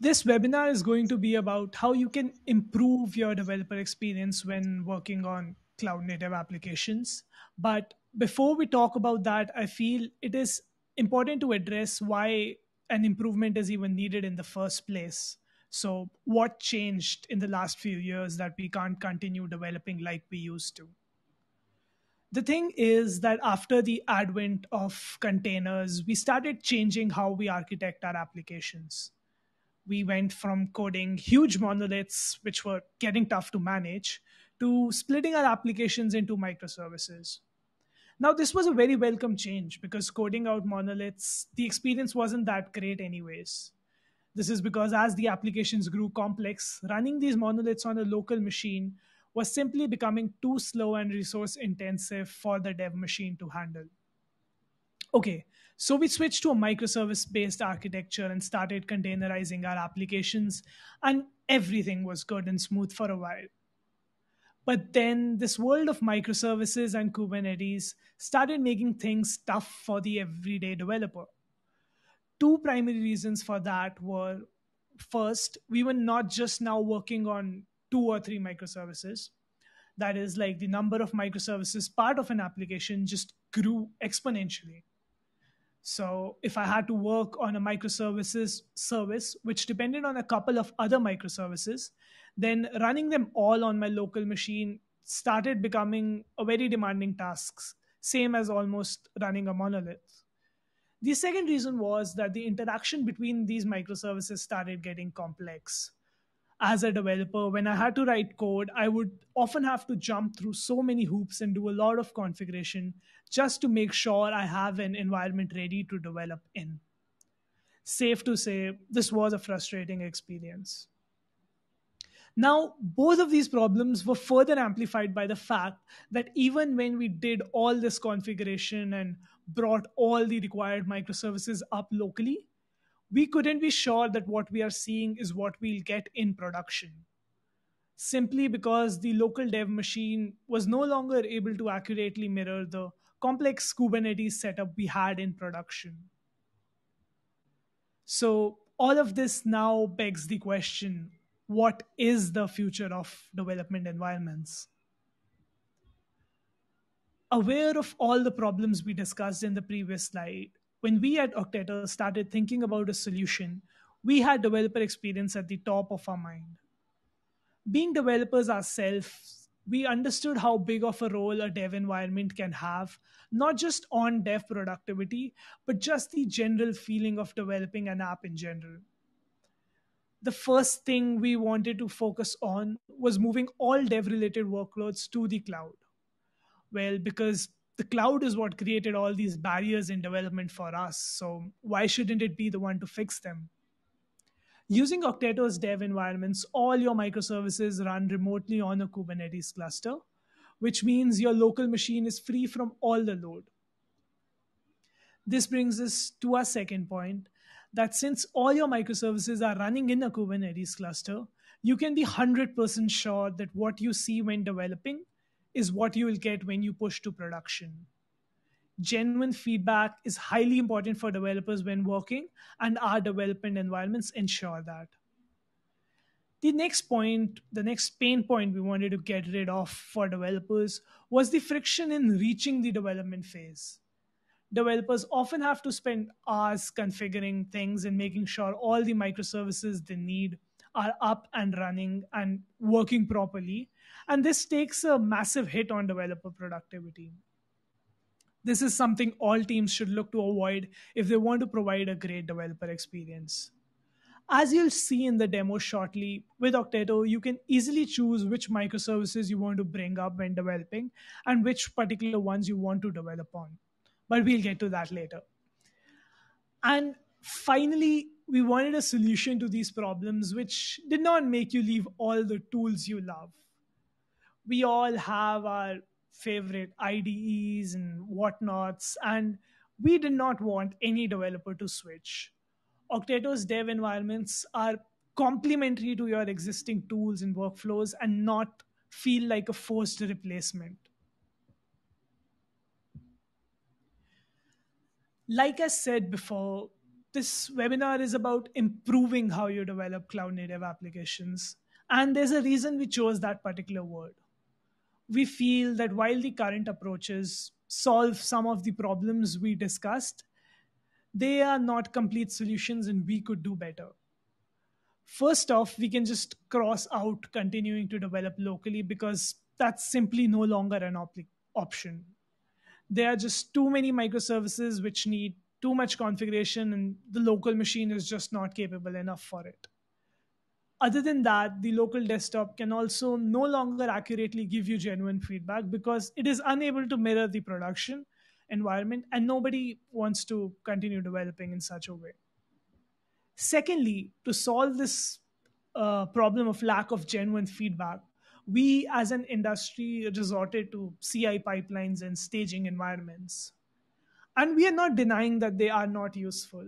This webinar is going to be about how you can improve your developer experience when working on cloud native applications. But before we talk about that, I feel it is important to address why an improvement is even needed in the first place. So, what changed in the last few years that we can't continue developing like we used to? The thing is that after the advent of containers, we started changing how we architect our applications. We went from coding huge monoliths, which were getting tough to manage, to splitting our applications into microservices. Now, this was a very welcome change because coding out monoliths, the experience wasn't that great, anyways. This is because as the applications grew complex, running these monoliths on a local machine was simply becoming too slow and resource intensive for the dev machine to handle. Okay, so we switched to a microservice based architecture and started containerizing our applications, and everything was good and smooth for a while. But then this world of microservices and Kubernetes started making things tough for the everyday developer. Two primary reasons for that were: first, we were not just now working on two or three microservices. That is, like, the number of microservices part of an application just grew exponentially. So if I had to work on a microservices service which depended on a couple of other microservices, then running them all on my local machine started becoming a very demanding task, same as almost running a monolith. The second reason was that the interaction between these microservices started getting complex. As a developer, when I had to write code, I would often have to jump through so many hoops and do a lot of configuration just to make sure I have an environment ready to develop in. Safe to say, this was a frustrating experience. Now, both of these problems were further amplified by the fact that even when we did all this configuration and brought all the required microservices up locally, we couldn't be sure that what we are seeing is what we'll get in production, simply because the local dev machine was no longer able to accurately mirror the complex Kubernetes setup we had in production. So, all of this now begs the question: what is the future of development environments? Aware of all the problems we discussed in the previous slide, when we at Octator started thinking about a solution, we had developer experience at the top of our mind. Being developers ourselves, we understood how big of a role a dev environment can have, not just on dev productivity, but just the general feeling of developing an app in general. The first thing we wanted to focus on was moving all dev related workloads to the cloud. Well, because the cloud is what created all these barriers in development for us, so why shouldn't it be the one to fix them? Using Octato's dev environments, all your microservices run remotely on a Kubernetes cluster, which means your local machine is free from all the load. This brings us to our second point, that since all your microservices are running in a Kubernetes cluster, you can be 100% sure that what you see when developing is what you will get when you push to production. Genuine feedback is highly important for developers when working, and our development environments ensure that. The next pain point we wanted to get rid of for developers was the friction in reaching the development phase. Developers often have to spend hours configuring things and making sure all the microservices they need are up and running and working properly. And this takes a massive hit on developer productivity. This is something all teams should look to avoid if they want to provide a great developer experience. As you'll see in the demo shortly, with Octato, you can easily choose which microservices you want to bring up when developing and which particular ones you want to develop on. But we'll get to that later. And finally, we wanted a solution to these problems which did not make you leave all the tools you love. We all have our favorite IDEs and whatnots, and we did not want any developer to switch. Octato's dev environments are complementary to your existing tools and workflows and not feel like a forced replacement. Like I said before, This webinar is about improving how you develop cloud native applications. And there's a reason we chose that particular word. We feel that while the current approaches solve some of the problems we discussed, they are not complete solutions and we could do better. First off, we can just cross out continuing to develop locally because that's simply no longer an option. There are just too many microservices which need too much configuration, and the local machine is just not capable enough for it. Other than that, the local desktop can also no longer accurately give you genuine feedback because it is unable to mirror the production environment, and nobody wants to continue developing in such a way. Secondly, to solve this problem of lack of genuine feedback, we as an industry resorted to CI pipelines and staging environments. And we are not denying that they are not useful.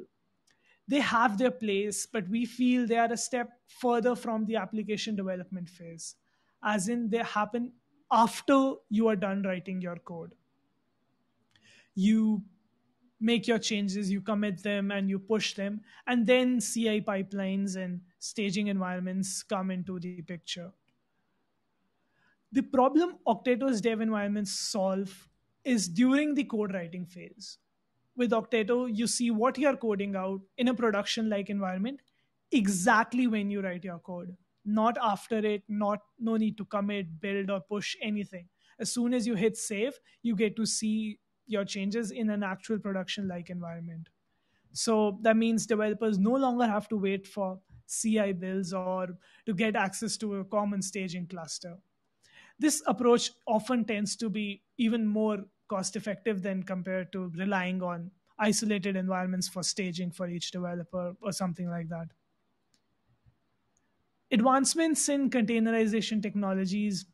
They have their place, but we feel they are a step further from the application development phase, as in they happen after you are done writing your code. You make your changes, you commit them, and you push them, and then CI pipelines and staging environments come into the picture. The problem Octato's dev environments solve is during the code writing phase. With Octato, you see what you're coding out in a production like environment exactly when you write your code, not after it, not no need to commit, build, or push anything. As soon as you hit save, you get to see your changes in an actual production like environment. So that means developers no longer have to wait for CI builds or to get access to a common staging cluster. This approach often tends to be even more cost effective than compared to relying on isolated environments for staging for each developer or something like that. Advancements in containerization technologies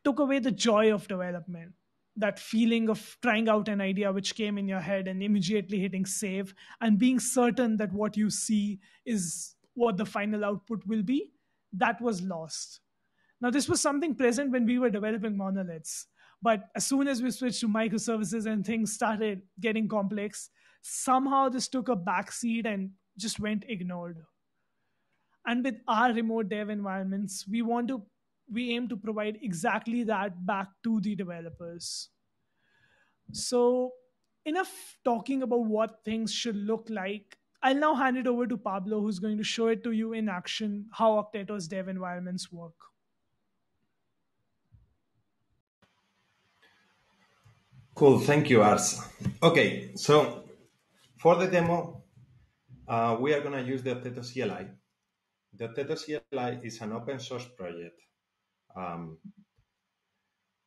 took away the joy of development. That feeling of trying out an idea which came in your head and immediately hitting save and being certain that what you see is what the final output will be, that was lost. Now, this was something present when we were developing monoliths. But as soon as we switched to microservices and things started getting complex, somehow this took a backseat and just went ignored. And with our remote dev environments, we aim to provide exactly that back to the developers. So, enough talking about what things should look like. I'll now hand it over to Pablo, who's going to show it to you in action how Octato's dev environments work. Cool, thank you, Ars. Okay, so for the demo, we are going to use the Okteto CLI. The Okteto CLI is an open source project.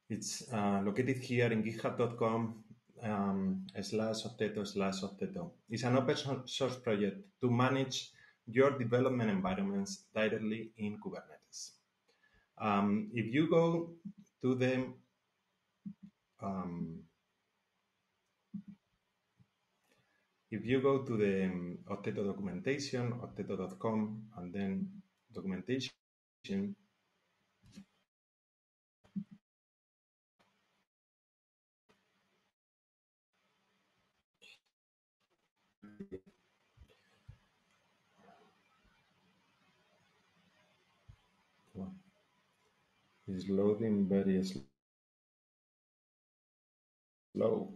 It's located here in github.com /Octeto/Octeto. It's an open source project to manage your development environments directly in Kubernetes. If you go to the Octeto documentation, octeto.com, and then documentation, is loading very slow.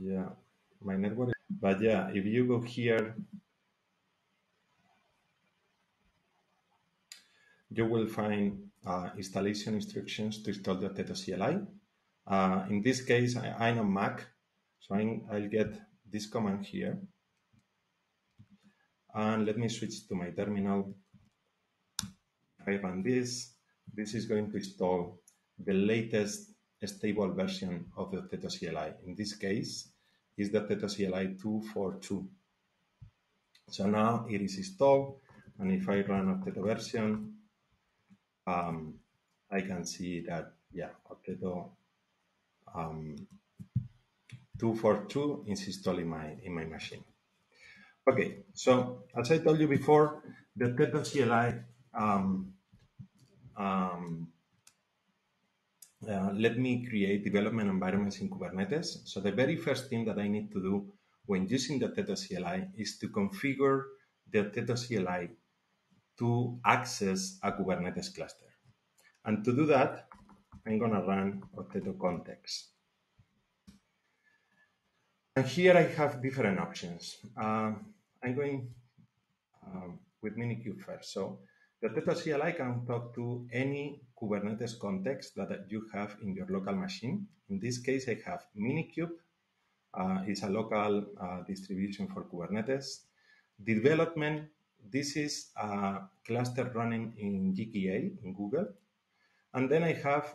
Yeah, my network. But yeah, if you go here, you will find installation instructions to install the Octeto CLI. In this case, I'm on Mac, so I'll get this command here. And let me switch to my terminal. If I run this is going to install the latest stable version of the Octeto CLI. In this case, is the Octeto CLI 2.4.2. So now it is installed, and if I run Octeto version, I can see that yeah, Octeto 242 is installed in my machine. Okay, so as I told you before, the Octeto CLI let me create development environments in Kubernetes. So the very first thing that I need to do when using the Octeto CLI is to configure the Octeto CLI to access a Kubernetes cluster. And to do that, I'm going to run Octeto context. And here I have different options. I'm going with Minikube first. So the Octeto CLI can talk to any Kubernetes context that you have in your local machine. In this case, I have Minikube. It's a local distribution for Kubernetes. Development, this is a cluster running in GKA in Google. And then I have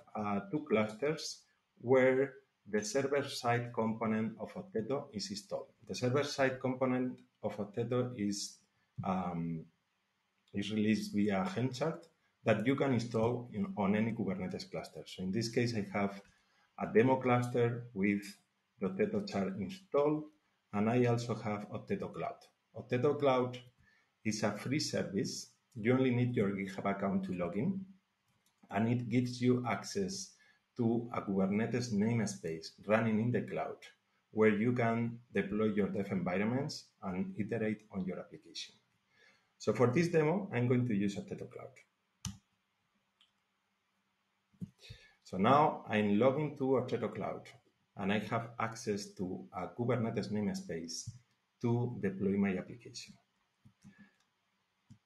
two clusters where the server-side component of Octeto is installed. The server-side component of Octeto is released via Helm chart that you can install on any Kubernetes cluster. So in this case, I have a demo cluster with the Octeto chart installed, and I also have Octeto Cloud. Octeto Cloud is a free service. You only need your GitHub account to log in, and it gives you access to a Kubernetes namespace running in the cloud where you can deploy your dev environments and iterate on your application. So for this demo, I'm going to use Octeto Cloud. So now I'm logging to Octeto Cloud, and I have access to a Kubernetes namespace to deploy my application.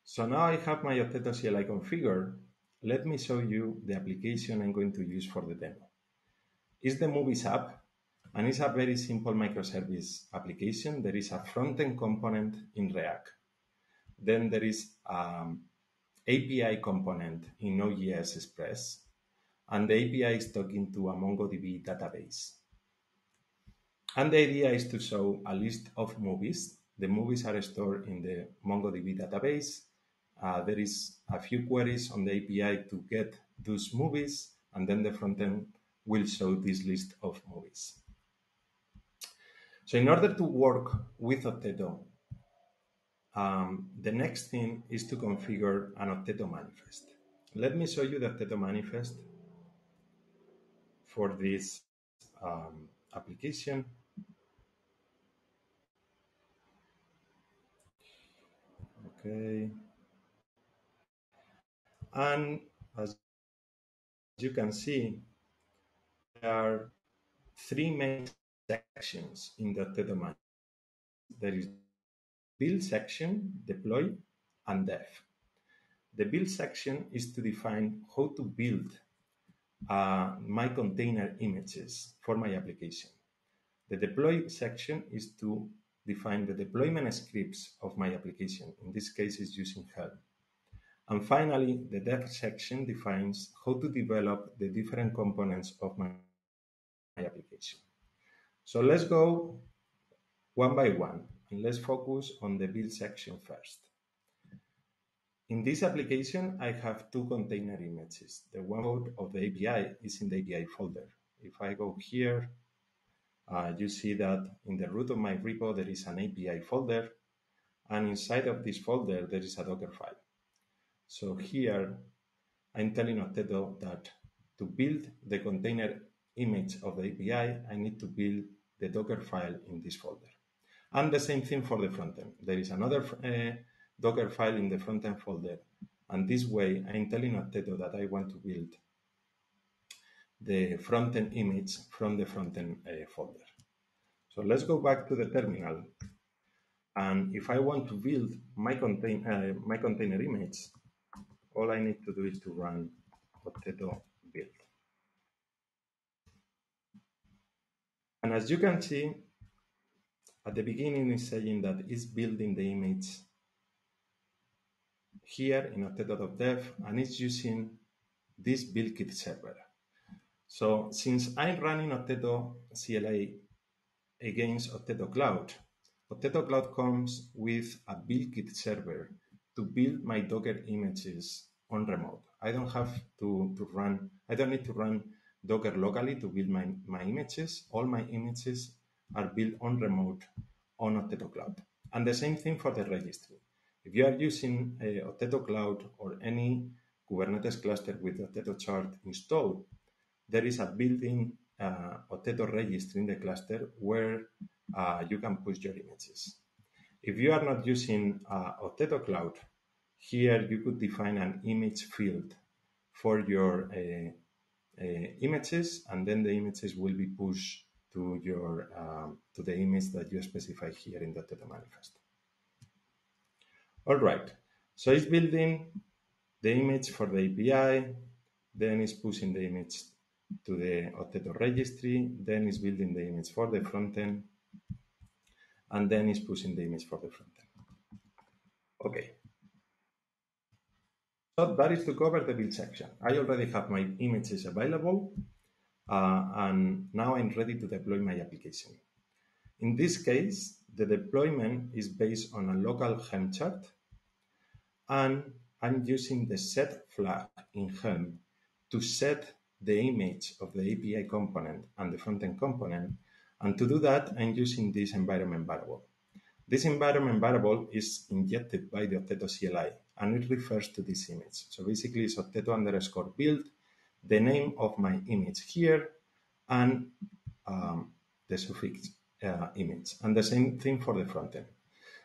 So now I have my Octeto CLI configured. Let me show you the application I'm going to use for the demo. It's the Movies app, and it's a very simple microservice application. There is a front-end component in React. Then there is API component in Node.js Express, and the API is talking to a MongoDB database. And the idea is to show a list of movies. The movies are stored in the MongoDB database. There is a few queries on the API to get those movies, and then the frontend will show this list of movies. So in order to work with Octeto, the next thing is to configure an Octeto manifest. Let me show you the Octeto manifest for this application. Okay. And as you can see, there are three main sections in the Octeto manifest. There is build section, deploy, and dev. The build section is to define how to build my container images for my application. The deploy section is to define the deployment scripts of my application. In this case, it's using Helm. And finally, the dev section defines how to develop the different components of my application. So let's go one by one, and let's focus on the build section first. In this application, I have two container images. The one code of the API is in the API folder. If I go here, you see that in the root of my repo, there is an API folder, and inside of this folder, there is a Docker file. So here, I'm telling Octeto that to build the container image of the API, I need to build the Docker file in this folder. And the same thing for the frontend. There is another Docker file in the frontend folder. And this way, I'm telling Octeto that I want to build the frontend image from the frontend folder. So let's go back to the terminal. And if I want to build my container image, all I need to do is to run Octeto build. And as you can see, at the beginning it's saying that it's building the image here in Octato.dev, and it's using this build kit server. So since I'm running Octeto CLI against Octeto Cloud comes with a build kit server to build my Docker images on remote. I don't need to run Docker locally to build my images. All my images are built on remote on Octeto Cloud. And the same thing for the registry. If you are using Octeto Cloud or any Kubernetes cluster with Octeto chart installed, there is a built-in Octeto registry in the cluster where you can push your images. If you are not using Octeto Cloud, here you could define an image field for your images, and then the images will be pushed to your to the image that you specify here in the Octeto manifest. All right, so it's building the image for the API, then it's pushing the image to the Octeto registry, then it's building the image for the frontend, and then it's pushing the image for the frontend. Okay. So that is to cover the build section. I already have my images available, and now I'm ready to deploy my application. In this case, the deployment is based on a local Helm chart, and I'm using the set flag in Helm to set the image of the API component and the frontend component. And to do that, I'm using this environment variable. This environment variable is injected by the Okteto CLI, and it refers to this image. So basically, it's Octeto underscore build, the name of my image here, and the suffix image. And the same thing for the frontend.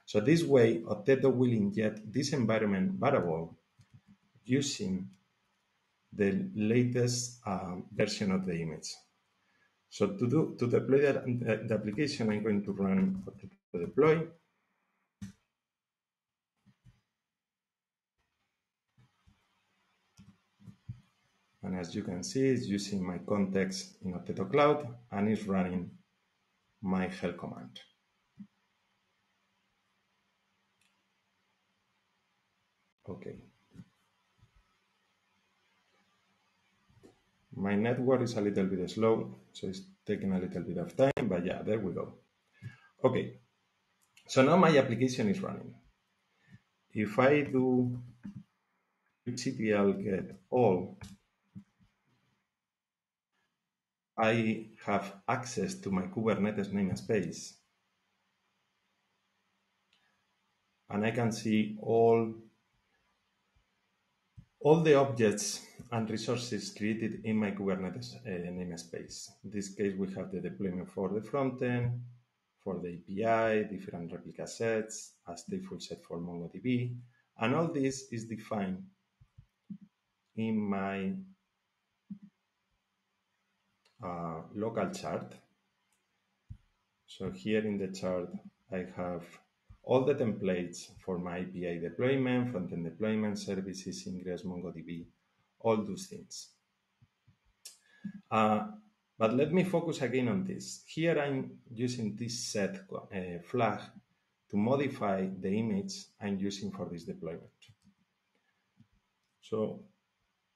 So this way, Octeto will inject this environment variable using the latest version of the image. So to deploy the application, I'm going to run Octeto deploy. And as you can see, it's using my context in Octeto Cloud and it's running my help command. Okay. My network is a little bit slow, so it's taking a little bit of time, but yeah, there we go. Okay. So now my application is running. If I do ctl get all, I have access to my Kubernetes namespace, and I can see all the objects and resources created in my Kubernetes namespace. In this case, we have the deployment for the frontend, for the API, different replica sets, a stateful set for MongoDB, and all this is defined in my local chart. So here in the chart, I have all the templates for my API deployment, frontend deployment, services, Ingress, MongoDB, all those things. But let me focus again on this. Here I'm using this set flag to modify the image I'm using for this deployment. So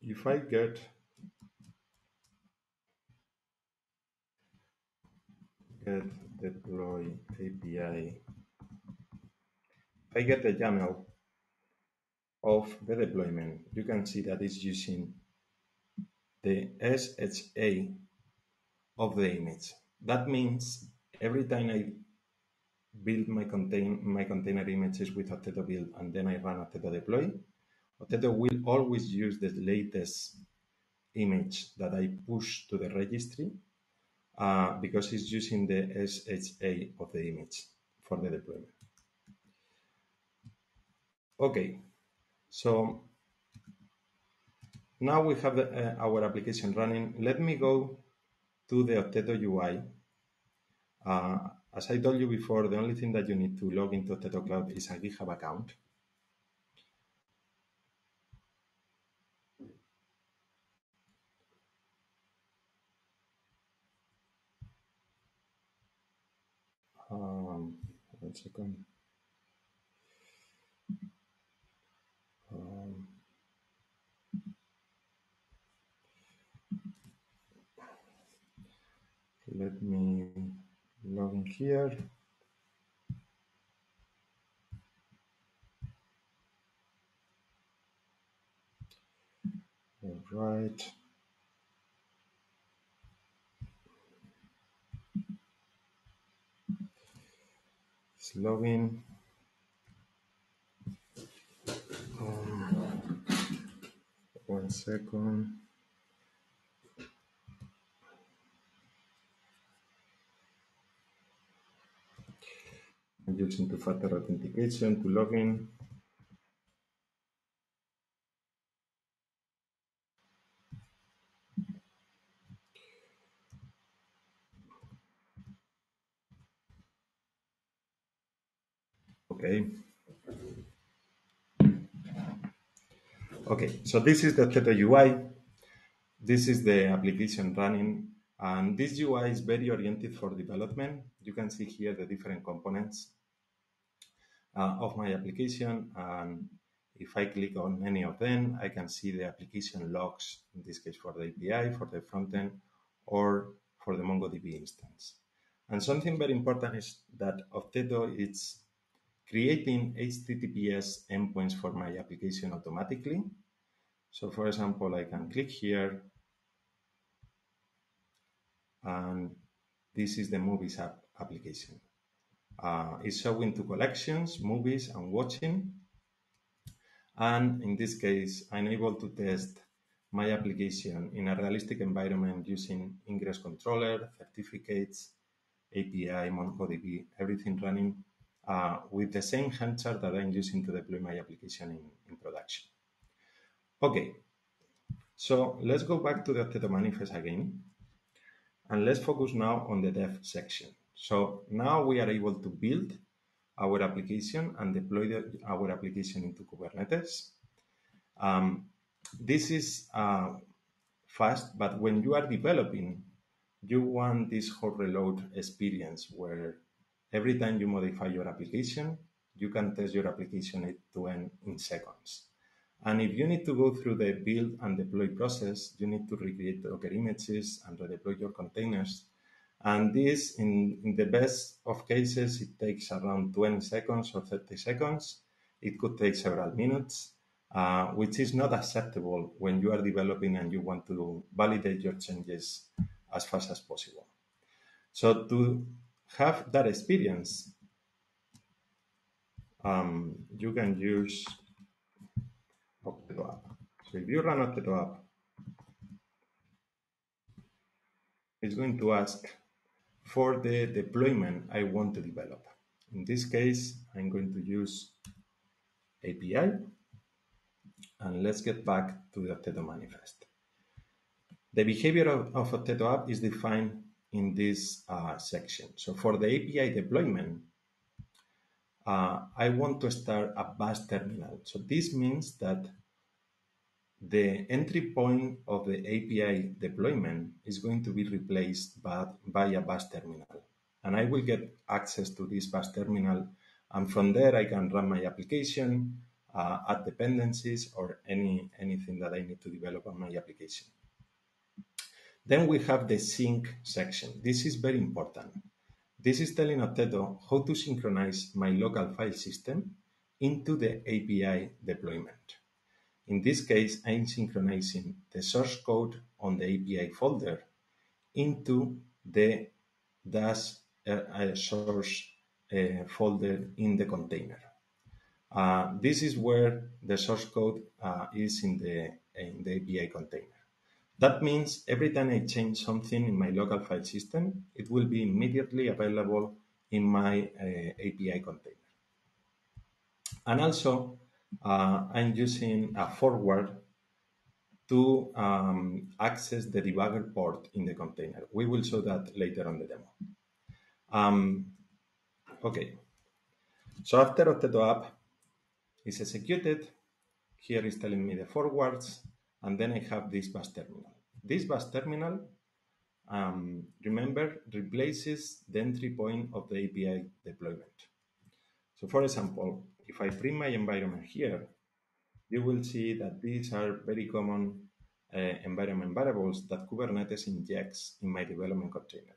if I get deploy API, if I get the YAML of the deployment, you can see that it's using the SHA of the image. That means every time I build my container images with Octeto build and then I run Octeto deploy, Octeto will always use the latest image that I push to the registry because it's using the SHA of the image for the deployment. Okay, so now we have our application running. Let me go to the Octeto UI. As I told you before, the only thing that you need to log into Octeto Cloud is a GitHub account. One second. Let me log in here. All right. Let's log in. One second. I'm using two-factor authentication to log in. Okay. Okay, so this is the Octato UI. This is the application running, and this UI is very oriented for development. You can see here the different components of my application, and if I click on any of them, I can see the application logs, in this case for the API, for the frontend, or for the MongoDB instance. And something very important is that Octato is creating HTTPS endpoints for my application automatically. So for example, I can click here, and this is the movies application. It's showing two collections, movies and watching. And in this case, I'm able to test my application in a realistic environment using ingress controller, certificates, API, MongoDB, everything running with the same hand chart that I'm using to deploy my application in production. Okay, so let's go back to the Octato manifest again. And let's focus now on the dev section. So now we are able to build our application and deploy our application into Kubernetes. This is fast, but when you are developing, you want this hot reload experience where every time you modify your application, you can test your application end to end in seconds. And if you need to go through the build and deploy process, you need to recreate Docker images and redeploy your containers. And this, in the best of cases, it takes around 20 seconds or 30 seconds. It could take several minutes, which is not acceptable when you are developing and you want to validate your changes as fast as possible. So to have that experience, you can use Octato app. So if you run Octato app, it's going to ask for the deployment I want to develop. In this case, I'm going to use API, and let's get back to the Octato manifest. The behavior of Octato app is defined in this section. So for the API deployment, I want to start a bus terminal. So this means that the entry point of the API deployment is going to be replaced by a bus terminal. And I will get access to this bus terminal. And from there, I can run my application, add dependencies, or anything that I need to develop on my application. Then we have the sync section. This is very important. This is telling Octato how to synchronize my local file system into the API deployment. In this case, I'm synchronizing the source code on the API folder into the dash source folder in the container. This is where the source code is in the API container. That means every time I change something in my local file system, it will be immediately available in my API container. And also, I'm using a forward to access the debugger port in the container. We will show that later on the demo. Okay, so after Octato app is executed, here is telling me the forwards, and then I have this bus terminal. This bus terminal, remember, replaces the entry point of the API deployment. So for example, if I print my environment here, you will see that these are very common environment variables that Kubernetes injects in my development container.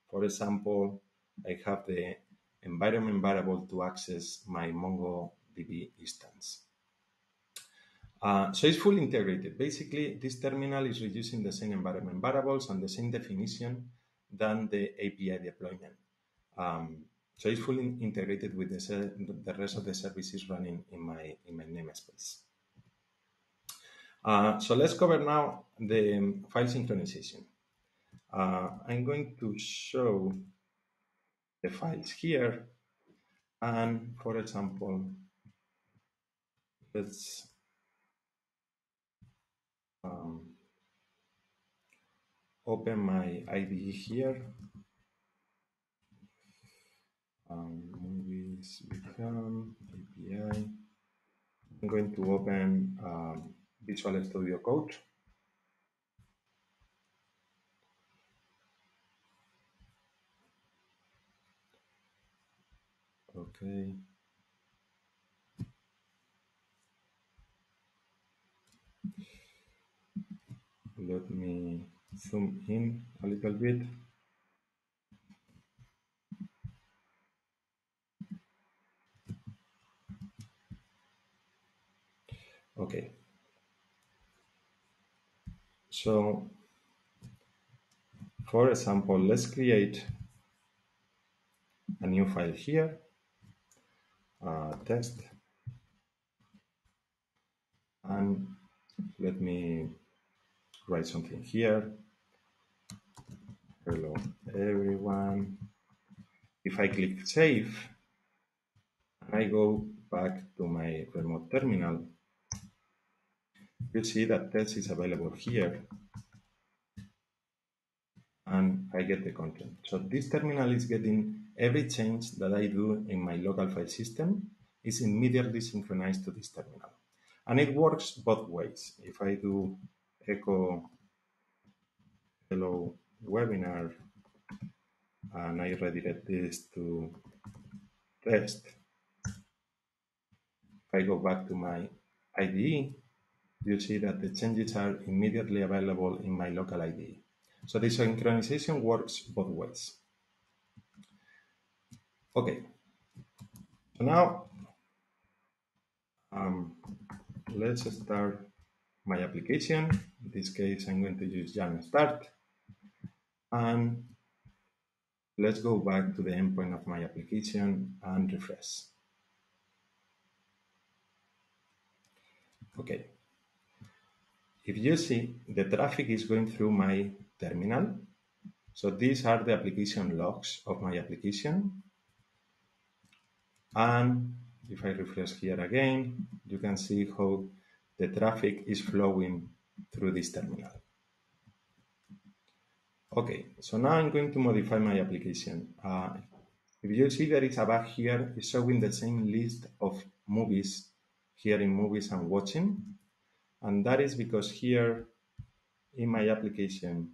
For example, I have the environment variable to access my MongoDB instance. So it's fully integrated. Basically, this terminal is reusing the same environment variables and the same definition than the API deployment. So it's fully integrated with the rest of the services running in my namespace. So let's cover now the file synchronization. I'm going to show the files here, and for example, let's open my IDE here. Movies become API. I'm going to open Visual Studio Code. Okay. Let me zoom in a little bit. Okay. So, for example, let's create a new file here, test, and let me write something here. Hello, everyone. If I click save, and I go back to my remote terminal, you see that test is available here, and I get the content. So this terminal is getting every change that I do in my local file system is immediately synchronized to this terminal. And it works both ways. If I do echo hello webinar and I redirect this to test, if I go back to my IDE, you see that the changes are immediately available in my local IDE. So the synchronization works both ways. Okay, so now let's start my application. In this case, I'm going to use Jam Start. And let's go back to the endpoint of my application and refresh. Okay. If you see, the traffic is going through my terminal. So these are the application logs of my application. And if I refresh here again, you can see how the traffic is flowing through this terminal. Okay, so now I'm going to modify my application. If you see there is a bug here, it's showing the same list of movies here in movies I'm watching. And that is because here in my application,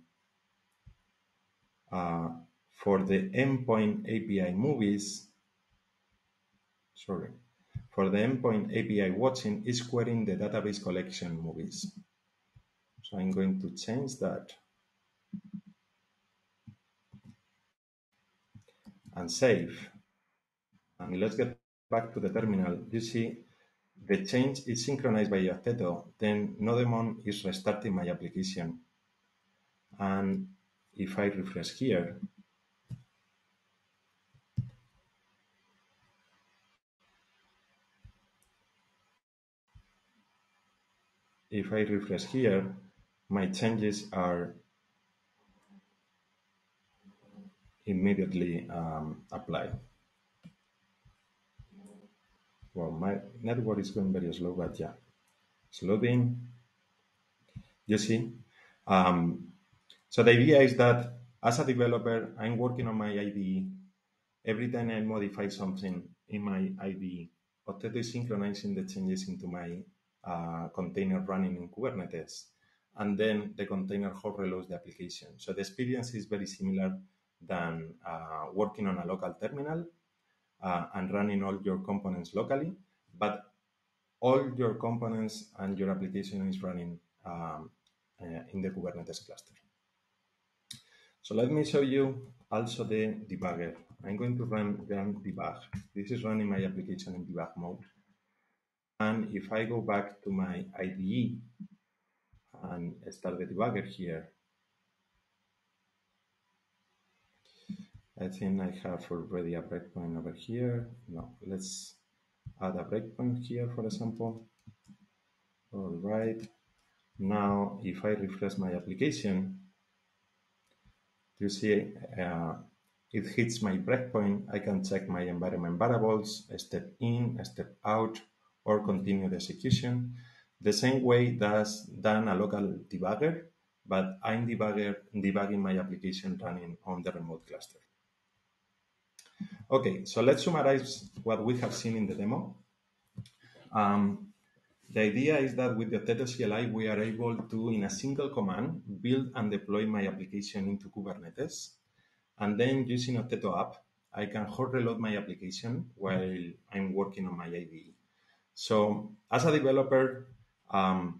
for the endpoint API movies, for the endpoint API watching is querying the database collection movies. So I'm going to change that and save. And let's get back to the terminal. You see the change is synchronized by Octato. Then Nodemon is restarting my application. And if I refresh here, my changes are immediately applied. Well, my network is going very slow, but yeah, it's loading. You see? So the idea is that as a developer, I'm working on my IDE. Every time I modify something in my IDE, Octato is synchronizing the changes into my container running in Kubernetes. And then the container hot reloads the application. So the experience is very similar than working on a local terminal and running all your components locally, but all your components and your application is running in the Kubernetes cluster. So let me show you also the debugger. I'm going to run debug. This is running my application in debug mode. And if I go back to my IDE and start the debugger here, I think I have already a breakpoint over here. No, let's add a breakpoint here, for example. All right. Now, if I refresh my application, you see it hits my breakpoint. I can check my environment variables, step in, step out, or continue the execution. The same way that's done a local debugger, but I'm debugging my application running on the remote cluster. Okay, so let's summarize what we have seen in the demo. The idea is that with the Okteto CLI, we are able to, in a single command, build and deploy my application into Kubernetes. And then using Octato app, I can hot reload my application while I'm working on my IDE. So as a developer, I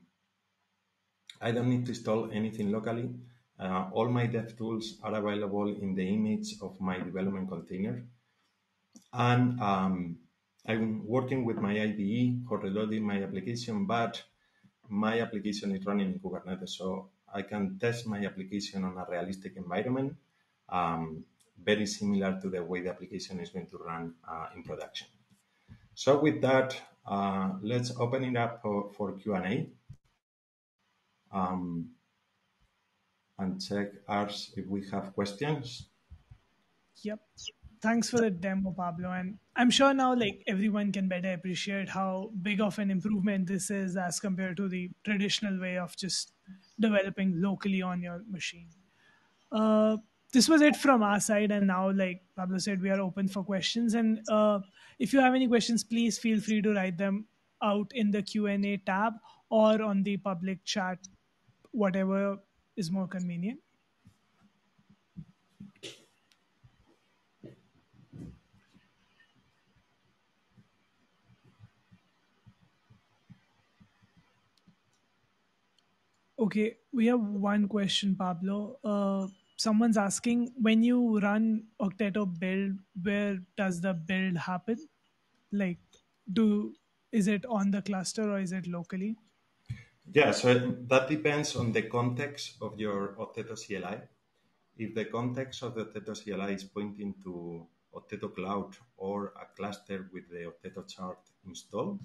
don't need to install anything locally. All my dev tools are available in the image of my development container. And I'm working with my IDE for reloading my application, but my application is running in Kubernetes, so I can test my application on a realistic environment, very similar to the way the application is going to run in production. So with that, let's open it up for Q&A and check ours if we have questions. Yep. Thanks for the demo, Pablo. And I'm sure now like everyone can better appreciate how big of an improvement this is as compared to the traditional way of just developing locally on your machine. Uh, this was it from our side, and now, like Pablo said, we are open for questions. And if you have any questions, please feel free to write them out in the Q&A tab or on the public chat, whatever is more convenient. Okay, we have one question, Pablo. Someone's asking, when you run Octeto build, where does the build happen? Like, do is it on the cluster or is it locally? Yeah, so that depends on the context of your Octeto CLI. If the context of the Octeto CLI is pointing to Octeto Cloud or a cluster with the Octeto chart installed,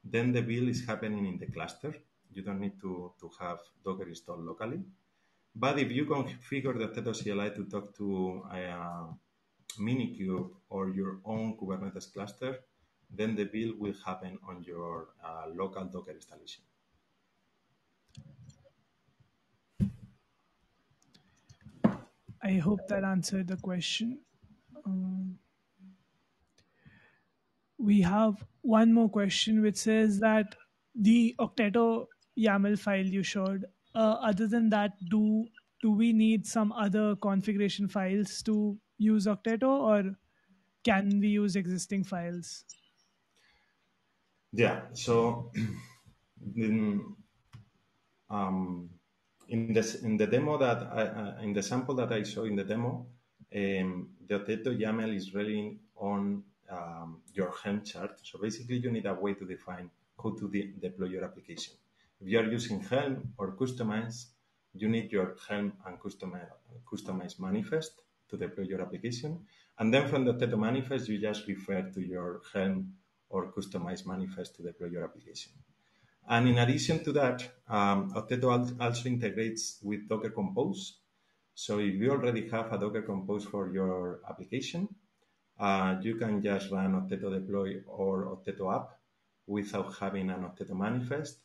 then the build is happening in the cluster. You don't need to have Docker installed locally. But if you configure the Octeto CLI to talk to a Minikube or your own Kubernetes cluster, then the build will happen on your local Docker installation. I hope that answered the question. Um, we have one more question which says that the Octeto YAML file you showed, other than that, do we need some other configuration files to use Octeto, or can we use existing files? Yeah, so in, in the demo that in the sample that I saw in the demo, the Octeto YAML is really on your Helm chart. So basically, you need a way to define how to deploy your application. If you are using Helm or Customize, you need your Helm and Customize manifest to deploy your application. And then from the Octeto manifest, you just refer to your Helm or Customize manifest to deploy your application. And in addition to that, Octeto also integrates with Docker Compose. So if you already have a Docker Compose for your application, you can just run Octeto deploy or Octeto app without having an Octeto manifest,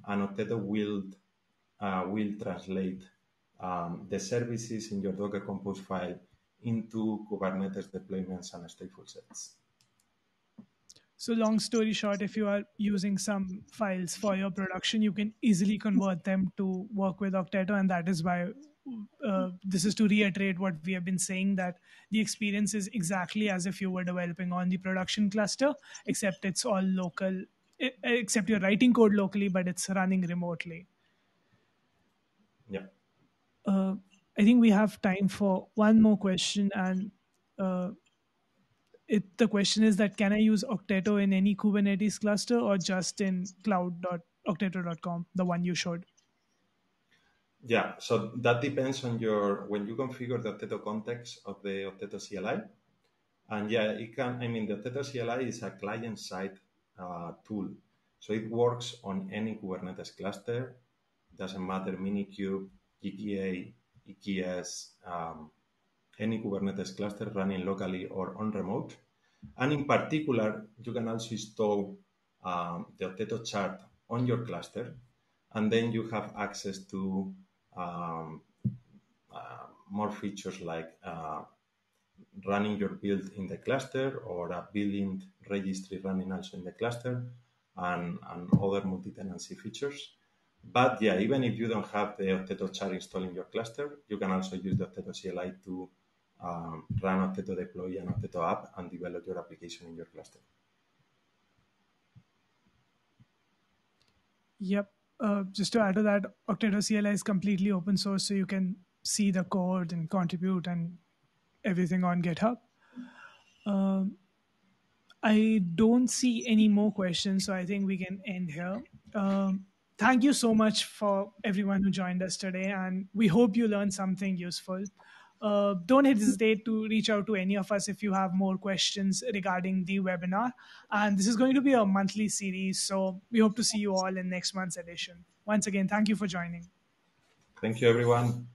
and Octeto will translate the services in your Docker Compose file into Kubernetes deployments and stateful sets. So, long story short, if you are using some files for your production, you can easily convert them to work with Octeto. And that is why this is to reiterate what we have been saying, that the experience is exactly as if you were developing on the production cluster, except it's all local, except you're writing code locally, but it's running remotely. Yeah. Uh, I think we have time for one more question. And uh, the question is that, can I use Octeto in any Kubernetes cluster or just in cloud.octator.com, the one you showed? Yeah, so that depends on your when you configure the Octeto context of the Okteto CLI. And yeah, it can. I mean, the Octeto CLI is a client-side tool, so it works on any Kubernetes cluster. Doesn't matter, Minikube, GKA, EKS, any Kubernetes cluster running locally or on remote. And in particular, you can also install the Okteto chart on your cluster, and then you have access to um, more features like running your build in the cluster or a building registry running also in the cluster and other multi-tenancy features. But yeah, even if you don't have the Octeto chart installed in your cluster, you can also use the Octeto CLI to run Octeto deploy and Octeto app and develop your application in your cluster. Yep. Just to add to that, Octeto CLI is completely open source, so you can see the code and contribute and everything on GitHub. Um, I don't see any more questions, so I think we can end here. Thank you so much for everyone who joined us today, and we hope you learned something useful. Don't hesitate to reach out to any of us if you have more questions regarding the webinar. And this is going to be a monthly series, so we hope to see you all in next month's edition. Once again, thank you for joining. Thank you, everyone.